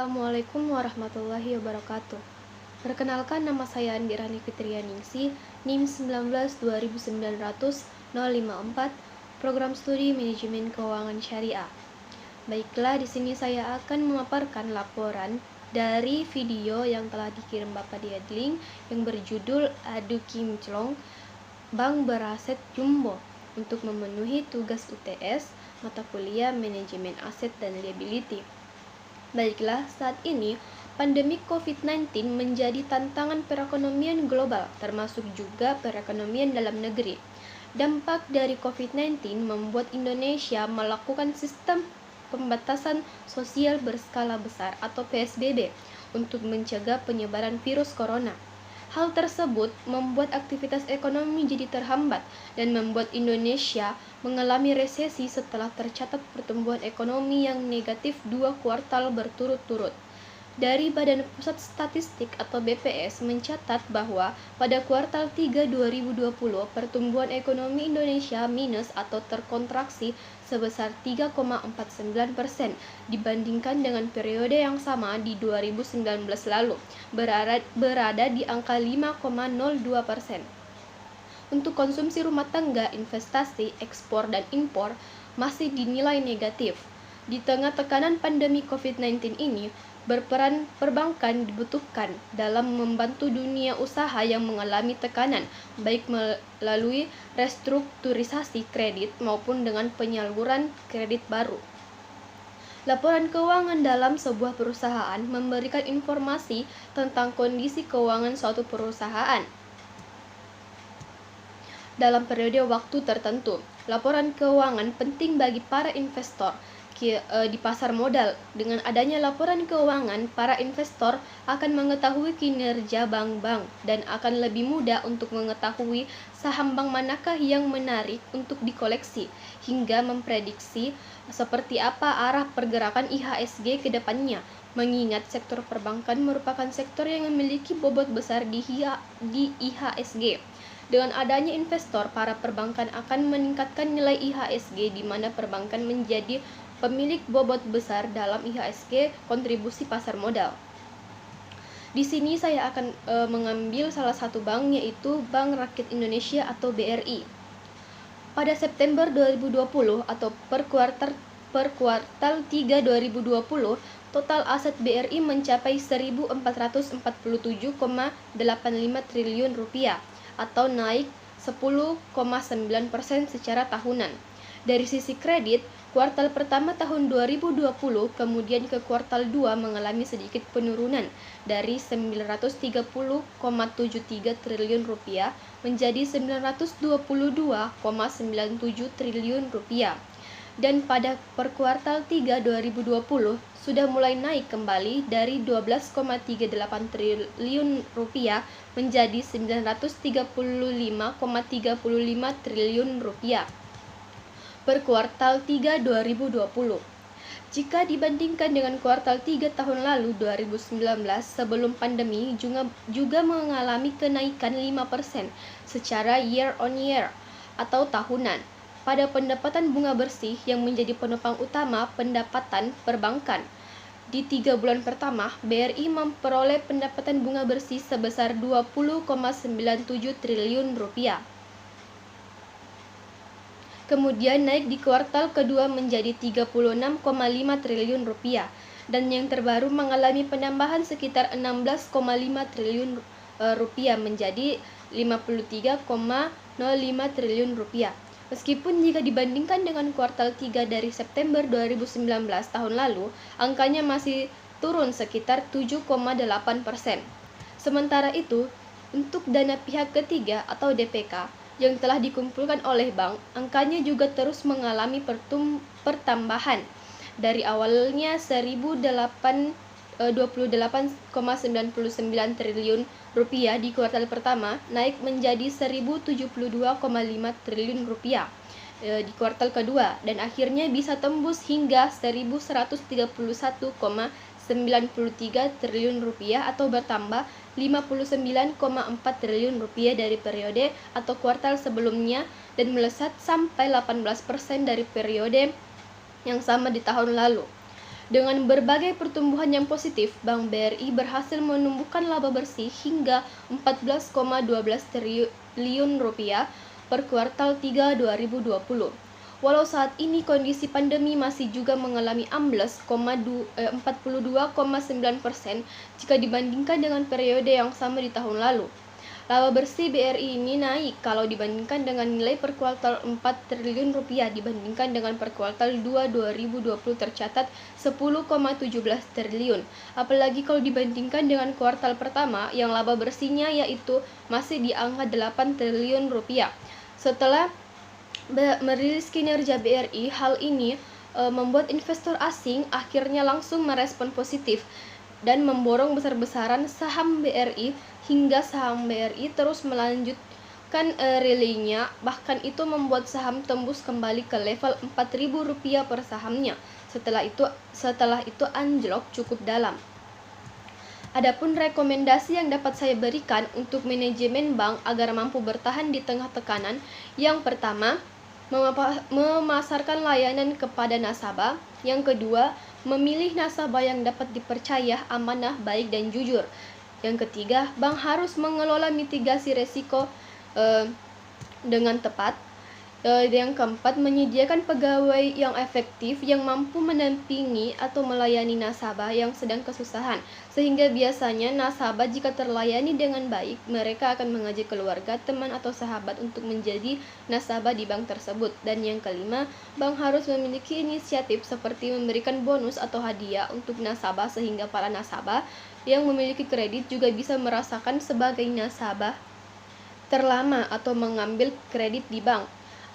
Assalamualaikum warahmatullahi wabarakatuh. Perkenalkan, nama saya Andi Rani Fitrianingsi, NIM 19 Program Studi Manajemen Keuangan Syariah. Baiklah, di sini saya akan memaparkan laporan dari video yang telah dikirim Bapak Diadling yang berjudul Adu Kinclong Bank Beraset Jumbo untuk memenuhi tugas UTS mata kuliah Manajemen Aset dan Liability. Baiklah, saat ini pandemi COVID-19 menjadi tantangan perekonomian global, termasuk juga perekonomian dalam negeri. Dampak dari COVID-19 membuat Indonesia melakukan sistem pembatasan sosial berskala besar atau PSBB untuk mencegah penyebaran virus corona. Hal tersebut membuat aktivitas ekonomi jadi terhambat dan membuat Indonesia mengalami resesi setelah tercatat pertumbuhan ekonomi yang negatif 2 kuartal berturut-turut. Dari Badan Pusat Statistik atau BPS mencatat bahwa pada kuartal 3 2020 pertumbuhan ekonomi Indonesia minus atau terkontraksi sebesar 3,49% dibandingkan dengan periode yang sama di 2019 lalu, berada di angka 5,02%. Untuk konsumsi rumah tangga, investasi, ekspor, dan impor masih dinilai negatif. Di tengah tekanan pandemi COVID-19 ini, berperan perbankan dibutuhkan dalam membantu dunia usaha yang mengalami tekanan, baik melalui restrukturisasi kredit maupun dengan penyaluran kredit baru. Laporan keuangan dalam sebuah perusahaan memberikan informasi tentang kondisi keuangan suatu perusahaan dalam periode waktu tertentu. Laporan keuangan penting bagi para investor di pasar modal. Dengan adanya laporan keuangan, para investor akan mengetahui kinerja bank-bank dan akan lebih mudah untuk mengetahui saham bank manakah yang menarik untuk dikoleksi, hingga memprediksi seperti apa arah pergerakan IHSG ke depannya, mengingat sektor perbankan merupakan sektor yang memiliki bobot besar di IHSG. Dengan adanya investor, para perbankan akan meningkatkan nilai IHSG di mana perbankan menjadi pemilik bobot besar dalam IHSG kontribusi pasar modal. Di sini saya akan mengambil salah satu bank, yaitu Bank Rakyat Indonesia atau BRI. Pada September 2020 atau per kuartal 3 2020, total aset BRI mencapai 1.447,85 triliun rupiah atau naik 10,9% secara tahunan. Dari sisi kredit, kuartal pertama tahun 2020 kemudian ke kuartal 2 mengalami sedikit penurunan dari 930,73 triliun rupiah menjadi 922,97 triliun rupiah. Dan pada per kuartal 3 2020 sudah mulai naik kembali dari 12,38 triliun rupiah menjadi 935,35 triliun rupiah per kuartal 3 2020. Jika dibandingkan dengan kuartal 3 tahun lalu 2019 sebelum pandemi juga mengalami kenaikan 5% secara year on year atau tahunan. Pada pendapatan bunga bersih yang menjadi penopang utama pendapatan perbankan, di 3 bulan pertama, BRI memperoleh pendapatan bunga bersih sebesar 20,97 triliun rupiah. Kemudian naik di kuartal kedua menjadi 36,5 triliun rupiah, dan yang terbaru mengalami penambahan sekitar 16,5 triliun rupiah menjadi 53,05 triliun rupiah. Meskipun jika dibandingkan dengan kuartal 3 dari September 2019 tahun lalu, angkanya masih turun sekitar 7,8%. Sementara itu, untuk dana pihak ketiga atau DPK yang telah dikumpulkan oleh bank, angkanya juga terus mengalami pertambahan. Dari awalnya 28,99 triliun rupiah di kuartal pertama naik menjadi 1072,5 triliun rupiah di kuartal kedua, dan akhirnya bisa tembus hingga 1131,93 triliun rupiah atau bertambah 59,4 triliun rupiah dari periode atau kuartal sebelumnya dan melesat sampai 18% dari periode yang sama di tahun lalu. Dengan berbagai pertumbuhan yang positif, Bank BRI berhasil menumbuhkan laba bersih hingga 14,12 triliun rupiah per kuartal 3 2020. Walau saat ini kondisi pandemi masih juga mengalami ambles 42,9% jika dibandingkan dengan periode yang sama di tahun lalu. Laba bersih BRI ini naik kalau dibandingkan dengan nilai per kuartal 4 triliun rupiah dibandingkan dengan per kuartal 2 2020 tercatat 10,17 triliun. Apalagi kalau dibandingkan dengan kuartal pertama yang laba bersihnya yaitu masih di angka 8 triliun rupiah. Setelah merilis kinerja BRI, hal ini membuat investor asing akhirnya langsung merespon positif dan memborong besar-besaran saham BRI hingga saham BRI terus melanjutkan rally-nya, bahkan itu membuat saham tembus kembali ke level Rp4.000 per sahamnya. Setelah itu anjlok cukup dalam. Adapun rekomendasi yang dapat saya berikan untuk manajemen bank agar mampu bertahan di tengah tekanan, yang pertama, memasarkan layanan kepada nasabah. Yang kedua, memilih nasabah yang dapat dipercaya, amanah, baik, dan jujur. Yang ketiga, bank harus mengelola mitigasi resiko dengan tepat. Yang keempat, menyediakan pegawai yang efektif yang mampu mendampingi atau melayani nasabah yang sedang kesusahan, sehingga biasanya nasabah jika terlayani dengan baik, mereka akan mengajak keluarga, teman, atau sahabat untuk menjadi nasabah di bank tersebut. Dan yang kelima, bank harus memiliki inisiatif seperti memberikan bonus atau hadiah untuk nasabah sehingga para nasabah yang memiliki kredit juga bisa merasakan sebagai nasabah terlama atau mengambil kredit di bank.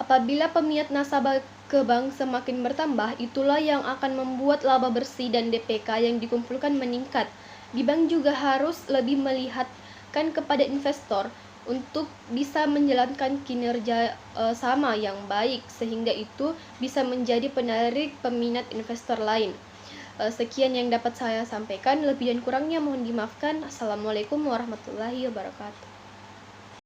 Apabila peminat nasabah ke bank semakin bertambah, itulah yang akan membuat laba bersih dan DPK yang dikumpulkan meningkat. Di bank juga harus lebih melihatkan kepada investor untuk bisa menjalankan kinerja sama yang baik, sehingga itu bisa menjadi penarik peminat investor lain. Sekian yang dapat saya sampaikan, lebih dan kurangnya mohon dimaafkan. Assalamualaikum warahmatullahi wabarakatuh.